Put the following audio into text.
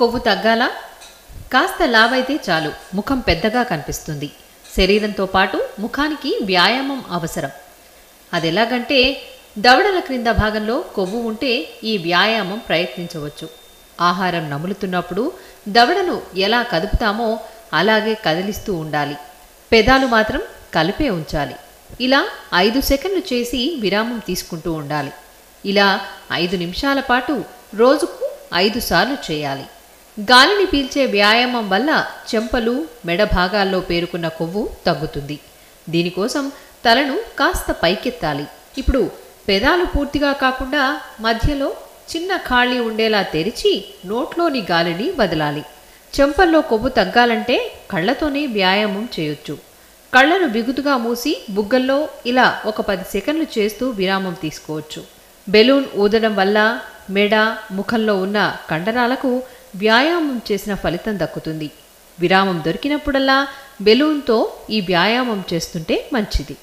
కొవ్వు తగ్గాలా? కాస్త లావైతే చాలు, ముఖం పెద్దగా కనిపిస్తుంది. శరీరంతో పాటు ముఖానికి వ్యాయామం అవసరం. అదెలాగంటే దవడల క్రింద భాగంలో కొవ్వు ఉంటే ఈ వ్యాయామం ప్రయత్నించవచ్చు. ఆహారం నములుతున్నప్పుడు దవడను ఎలా కదుపుతామో అలాగే కదిలిస్తూ ఉండాలి. పెదాలు మాత్రం కలిపే ఉంచాలి. ఇలా 5 సెకన్లు చేసి విరామం తీసుకుంటూ ఉండాలి. ఇలా 5 నిమిషాల పాటు రోజుకు 5 సార్లు చేయాలి. గాలిని పీల్చే వ్యాయామం వల్ల చెంపలు, మెడ భాగాల్లో పేరుకున్న కొవ్వు తగ్గుతుంది. దీనికోసం తలను కాస్త పైకెత్తాలి. ఇప్పుడు పెదాలు పూర్తిగా కాకుండా మధ్యలో చిన్న ఖాళీ ఉండేలా తెరిచి నోట్లోని గాలిని వదలాలి. చెంపల్లో కొవ్వు తగ్గాలంటే కళ్లతోనే వ్యాయామం చేయొచ్చు. కళ్లను బిగుతుగా మూసి బుగ్గల్లో ఇలా ఒక 10 సెకన్లు చేస్తూ విరామం తీసుకోవచ్చు. బెలూన్ ఊదడం వల్ల మెడ, ముఖంలో ఉన్న కండరాలకు వ్యాయామం చేసిన ఫలితం దక్కుతుంది. విరామం దొరికినప్పుడల్లా బెలూన్తో ఈ వ్యాయామం చేస్తుంటే మంచిది.